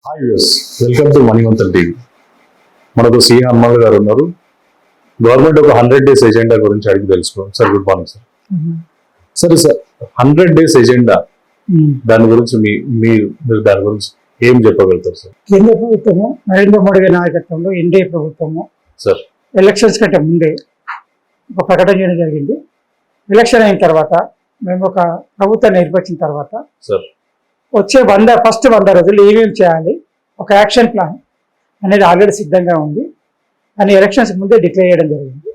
Hi viewers, welcome to Manimanthan TV. మనకు C Hanuman గారు ఉన్నారు. గవర్నమెంట్ ఒక 100 days ఎజెండా గురించి అడిగి తెలుసుకోండి. Sir good morning sir. Sir 100 days agenda దాని గురించి మీరు దాని గురించి ఏం చెప్పగలుగుతారు సార్? కేంద్ర ప్రభుత్వము నరేంద్ర మోడీ గారి నాయకత్వంలో ఎన్డీఏ ప్రభుత్వము సార్ ఎలక్షన్స్ కంటే ముందే ఒక ప్రకటన చేయడం జరిగింది. ఎలక్షన్ అయిన తర్వాత మేము ఒక ప్రభుత్వాన్ని ఏర్పరిచిన తర్వాత సార్ వచ్చే ఫస్ట్ 100 రోజులు ఏమేమి చేయాలి, ఒక యాక్షన్ ప్లాన్ అనేది ఆల్రెడీ సిద్ధంగా ఉంది అని ఎలక్షన్స్ ముందే డిక్లేర్ చేయడం జరిగింది.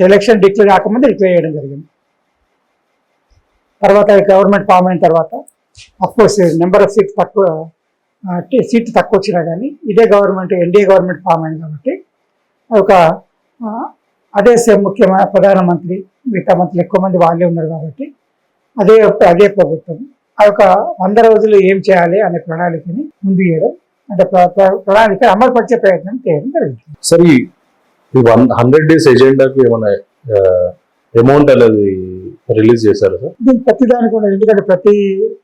ఎలక్షన్ డిక్లేర్ కాకముందే డిక్లేర్ చేయడం జరిగింది. తర్వాత గవర్నమెంట్ ఫామ్ అయిన తర్వాత అఫ్కోర్స్ నెంబర్ ఆఫ్ సీట్స్ తక్కువ వచ్చినా కానీ ఇదే గవర్నమెంట్ ఎన్డీఏ గవర్నమెంట్ ఫామ్ అయింది కాబట్టి ఒక అదే ముఖ్యమైన ప్రధానమంత్రి మిగతా మంత్రులు ఎక్కువ మంది వాళ్ళే ఉన్నారు కాబట్టి అదే ప్రభుత్వం ఆ యొక్క 100 రోజులు ఏం చేయాలి అనే ప్రణాళికని ముందు చేయడం అంటే ప్రణాళిక అమలు పరిచే ప్రయత్నం చేయడం జరుగుతుంది. సరే, ఈ 100 days ఎజెండాకు ఏమైనా అమౌంట్ అనేది రిలీజ్ చేశారు సార్? దీనికి ప్రతి దానికి కూడా, ఎందుకంటే ప్రతి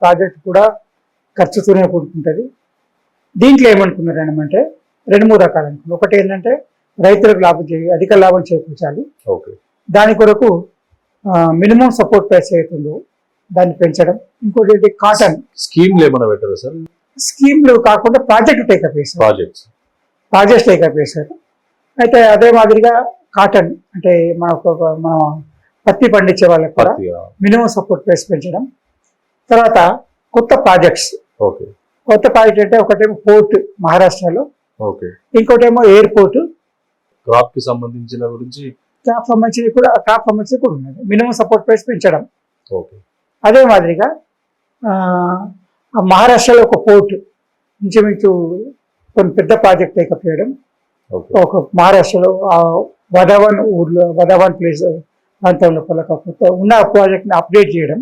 ప్రాజెక్ట్ కూడా ఖర్చుతోనే కూడుకుంటుంది. దీంట్లో ఏమనుకున్నారు అంటే 2-3 రకాలు అనుకున్నారు. ఒకటి ఏంటంటే రైతులకు అధిక లాభం చేకూర్చాలి. దాని కొరకు మినిమం సపోర్ట్ ప్రైస్ అవుతుందో దాన్ని పెంచడం. ఇంకోటి కాటన్ స్కీమ్లు ఏమైనా పెట్టారా సార్? స్కీమ్లు కాకుండా ప్రాజెక్ట్ టేకప్ చేశారు. ప్రాజెక్ట్స్ టేకప్ చేశారు. అయితే అదే మాదిరిగా కాటన్ అంటే మన పత్తి పండించే వాళ్ళకి కూడా మినిమం సపోర్ట్ ప్రైస్ పెంచడం. తర్వాత కొత్త ప్రాజెక్ట్స్ అంటే ఒకటేమో పోర్ట్ మహారాష్ట్రలో, ఇంకోటేమో ఎయిర్పోర్ట్. క్రాప్ కి సంబంధించిన గురించి క్రాప్ సంబంధించి కూడా ఉన్నది. మినిమం సపోర్ట్ ప్రైస్ పెంచడం. అదే మాదిరిగా మహారాష్ట్రలో ఒక పోర్ట్ ఇంచుమించు కొన్ని పెద్ద ప్రాజెక్ట్ టేకప్ చేయడం. ఒక మహారాష్ట్రలో వదావన్ ప్లేస్ ప్రాంతంలో ఉన్న ప్రాజెక్ట్ ని అప్డేట్ చేయడం.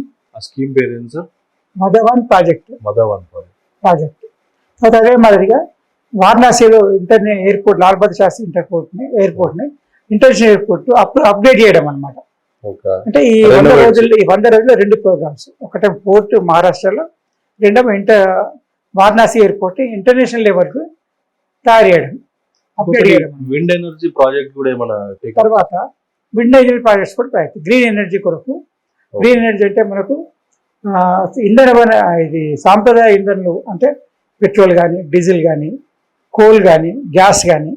స్కీమ్ పేరు ఏంటి సార్? మధవాన్ ప్రాజెక్ట్. అదే మాదిరిగా వారణాసిలో ఎయిర్పోర్ట్ లాల్ బహదూర్ శాస్త్రి ఎయిర్పోర్ట్ ని ఇంటర్నేషనల్ ఎయిర్పోర్ట్ అప్డేట్ చేయడం అన్నమాట. అంటే ఈ 100 రోజుల్లో 2 ప్రోగ్రామ్స్. ఒకటే పోర్ట్ మహారాష్ట్రలో, రెండవ వారణాసి ఎయిర్పోర్ట్ ఇంటర్నేషనల్ లెవెల్ కు తయారు చేయడం, అప్డేట్ చేయడం. విండ్ ఎనర్జీ ప్రాజెక్ట్ కూడా ఏమైనా తర్వాత విండ్ ఎనర్జీ ప్రాజెక్ట్స్ కూడా ప్రయత్నం. గ్రీన్ ఎనర్జీ కొరకు, గ్రీన్ ఎనర్జీ అంటే మనకు ఇది సాంప్రదాయ ఇంధనాలు అంటే పెట్రోల్ కానీ, డీజిల్ కానీ, కోల్ కానీ, గ్యాస్ కానీ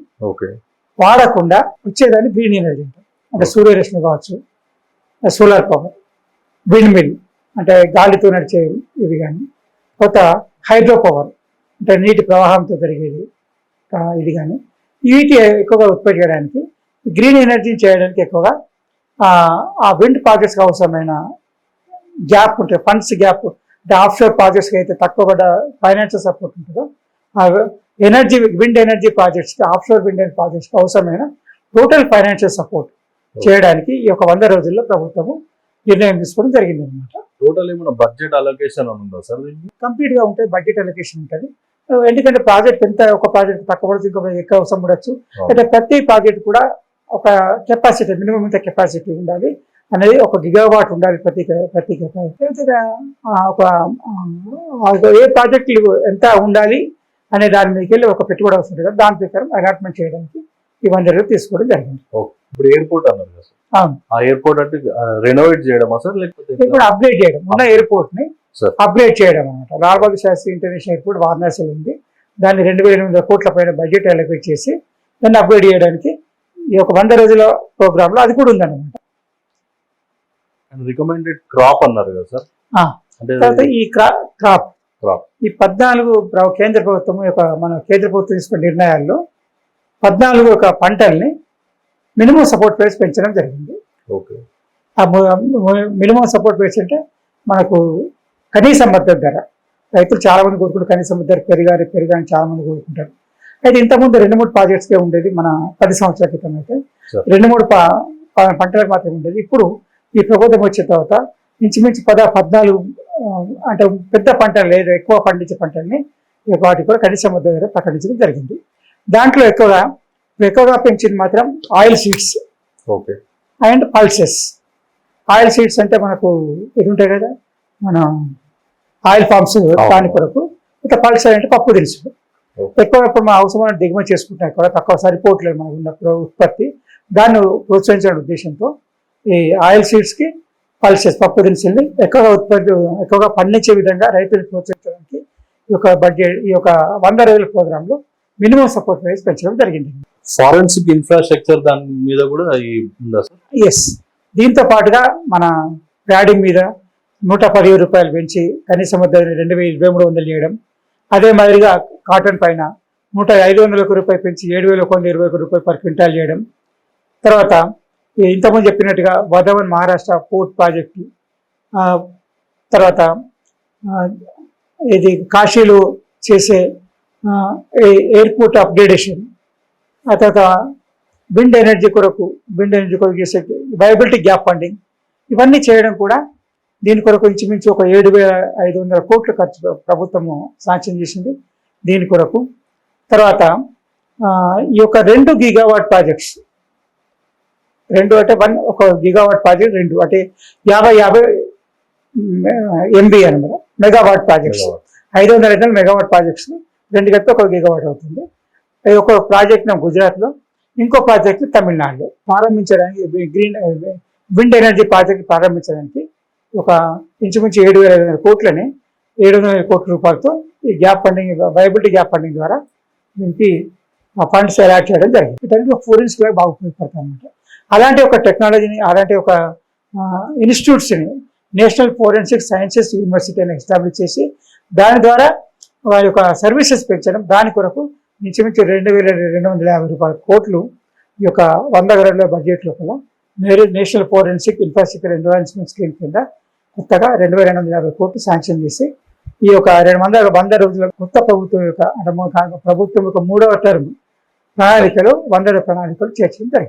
వాడకుండా వచ్చేదాన్ని గ్రీన్ ఎనర్జీ అంటారు. అంటే సూర్యరశ్మి కావచ్చు, సోలార్ పవర్, విండ్ మిల్ అంటే గాలితో నడిచే ఇది కానీ, కొత్త హైడ్రో పవర్ అంటే నీటి ప్రవాహంతో జరిగేది ఇది కానీ, వీటి ఎక్కువగా ఉత్పత్తి చేయడానికి, గ్రీన్ ఎనర్జీని చేయడానికి ఎక్కువగా ఆ విండ్ ప్రాజెక్ట్స్కి అవసరమైన గ్యాప్ ఉంటుంది. ఫండ్స్ గ్యాప్ అంటే ఆఫ్షోర్ ప్రాజెక్ట్స్కి అయితే తక్కువ ఫైనాన్షియల్ సపోర్ట్ ఉంటుందో ఆ విండ్ ఎనర్జీ ప్రాజెక్ట్స్కి, ఆఫ్షోర్ విండ్ ఎనర్జీ ప్రాజెక్ట్స్కి అవసరమైన టోటల్ ఫైనాన్షియల్ సపోర్ట్ చేయడానికి ఈ ఒక 100 రోజుల్లో ప్రభుత్వము నిర్ణయం తీసుకోవడం జరిగింది అనమాట. టోటల్ ఏమైనా బడ్జెట్ అలొకేషన్ ఉందా సార్? కంప్లీట్ గా ఉంటుంది, బడ్జెట్ అలొకేషన్ ఉంటుంది. ఎందుకంటే ప్రాజెక్ట్ ఒక ప్రాజెక్ట్ తక్కువ పడుతుంది, ఇంకొక ఎక్కువ అవసరం పడవచ్చు. అయితే ప్రతి ప్రాజెక్ట్ కూడా ఒక కెపాసిటీ, మినిమం ఇంత కెపాసిటీ ఉండాలి అనేది, ఒక గిగావాట్ ఉండాలి ప్రతి ఏ ప్రాజెక్టులు ఎంత ఉండాలి అనే దాని మీదకి వెళ్ళి ఒక పెట్టుబడి అవసరం కదా, దాని ప్రకారం అలాట్మెంట్ చేయడానికి ఈ 100 రోజులు తీసుకోవడం జరిగింది. ఇప్పుడు ఎయిర్పోర్ట్ అన్నారు కదా సార్, ఆ ఎయిర్పోర్ట్ అంటే రెనోవేట్ చేయడం సార్, లేకపోతే ఇప్పుడు అప్గ్రేడ్ చేయడం, ఉన్న ఎయిర్పోర్ట్ ని అప్గ్రేడ్ చేయడం అనమాట. లాల్ బహదూర్ శాస్త్రి ఇంటర్నేషనల్ ఎయిర్పోర్ట్ వారణాసిలో ఉంది. దాన్ని 2,800 కోట్ల పైన బడ్జెట్ అలొకేట్ చేసి దాన్ని అప్గ్రేడ్ చేయడానికి ఈ ఒక 100 రోజుల ప్రోగ్రామ్ లో అది కూడా ఉందన్నమాట. రికమెండెడ్ క్రాప్ అన్నారు కదా సార్. తర్వాత ఈ క్రాప్ ఈ 14 కేంద్ర ప్రభుత్వం మన కేంద్ర ప్రభుత్వం తీసుకున్న నిర్ణయాల్లో 14 ఒక పంటల్ని మినిమం సపోర్ట్ ప్రైస్ పెంచడం జరిగింది. మినిమం సపోర్ట్ ప్రైస్ అంటే మనకు కనీస మద్దతు ధర. రైతులు చాలా మంది కోరుకుంటారు కనీస మద్దతు ధర పెరిగాని చాలా మంది కోరుకుంటారు. అయితే ఇంతకుముందు 2-3 ప్రాజెక్ట్స్కే ఉండేది. మన 10 సంవత్సరాల క్రితం అయితే 2-3 పంటలకు మాత్రమే ఉండేది. ఇప్పుడు ఈ ప్రభుత్వం వచ్చిన తర్వాత ఇంచుమించు 14 అంటే పెద్ద పంటలు లేదు, ఎక్కువ పండించే పంటల్ని వాటికి కూడా కనీస మద్దతు ధర ప్రకటించడం జరిగింది. దాంట్లో ఎక్కువగా పెంచింది మాత్రం oil seeds and pulses. Oil seeds అంటే మనకు ఇది ఉంటాయి కదా, మన ఆయిల్ ఫార్మ్స్ దాని కొరకు. ఇక పల్సెస్ అంటే పప్పు దినుసులు. ఎక్కువ ఇప్పుడు మా అవసరమైన దిగుమతి చేసుకుంటాం, కూడా తక్కువ సరిపోవట్లేదు మనకు ఉన్న ఉత్పత్తి. దాన్ని ప్రోత్సహించే ఉద్దేశంతో ఈ ఆయిల్ సీడ్స్కి పల్సెస్ పప్పు దినుసుల్ని ఎక్కువగా పండించే విధంగా రైతులు ప్రోత్సహించడానికి ఈ యొక్క 100 రోజుల ప్రోగ్రాంలో మినిమం సపోర్ట్ ప్రైస్ పెంచడం జరిగింది. ఫారెన్సిక్ ఇన్ఫ్రాస్ట్రక్చర్ దాని మీద కూడా ఉందా సార్? ఎస్, దీంతో పాటుగా మన ప్యాడీ మీద 117 రూపాయలు పెంచి కనీస మద్దతు 2,2300 చేయడం, అదే మాదిరిగా కాటన్ పైన 500 రూపాయలు పెంచి 7,121 రూపాయలు పర్ క్వింటాల్ చేయడం. తర్వాత ఇంతకుముందు చెప్పినట్టుగా వధవన్ మహారాష్ట్ర పోర్ట్ ప్రాజెక్టు, తర్వాత ఇది కాశీలో చేసే ఎయిర్పోర్ట్ అప్గ్రేడేషన్, ఆ తర్వాత విండ్ ఎనర్జీ కొరకు చేసే వైబిలిటీ గ్యాప్ ఫండింగ్, ఇవన్నీ చేయడం కూడా దీని కొరకు ఇంచుమించు ఒక 7,500 కోట్ల ఖర్చు ప్రభుత్వము శాంక్షన్ చేసింది దీని కొరకు. తర్వాత ఈ యొక్క 2 గిగావాట్ ప్రాజెక్ట్స్, 2 అంటే 1 ఒక గిగావాట్ ప్రాజెక్ట్, 2 అంటే 50 MB అనమాట మెగావాట్ ప్రాజెక్ట్స్, 500 మెగావాట్ ప్రాజెక్ట్స్ 2 కలిపి 1 గిగావాట్ అవుతుంది. ఒక ప్రాజెక్ట్ గుజరాత్లో, ఇంకో ప్రాజెక్ట్ తమిళనాడులో ప్రారంభించడానికి విండ్ ఎనర్జీ ప్రాజెక్ట్ ప్రారంభించడానికి ఒక ఇంచుమించు 7,500 కోట్లని 700 కోట్ల రూపాయలతో ఈ gap funding viability gap funding ద్వారా దీనికి ఫండ్స్ అలాట్ చేయడం జరిగింది. వీటన్నిటి ఫోరెన్స్ కూడా బాగా ఉపయోగపడతాయి అన్నమాట. అలాంటి ఒక టెక్నాలజీని, అలాంటి ఒక ఇన్స్టిట్యూట్స్ని నేషనల్ ఫోరెన్సిక్ సైన్సెస్ యూనివర్సిటీ అని ఎస్టాబ్లిష్ చేసి దాని ద్వారా వారి యొక్క సర్వీసెస్ పెంచడం, దాని కొరకు ఇంచుమించు 2,250 కోట్లు ఈ యొక్క 100 గంటల బడ్జెట్ లోపల national forensic infrastructure environment scheme కింద కొత్తగా 2,250 కోట్లు శాంక్షన్ చేసి ఈ యొక్క 100 రోజుల కొత్త ప్రభుత్వం యొక్క ప్రభుత్వం యొక్క 3వ టర్మ్ ప్రణాళికలో 100 ప్రణాళికలు చేర్చడం జరిగింది.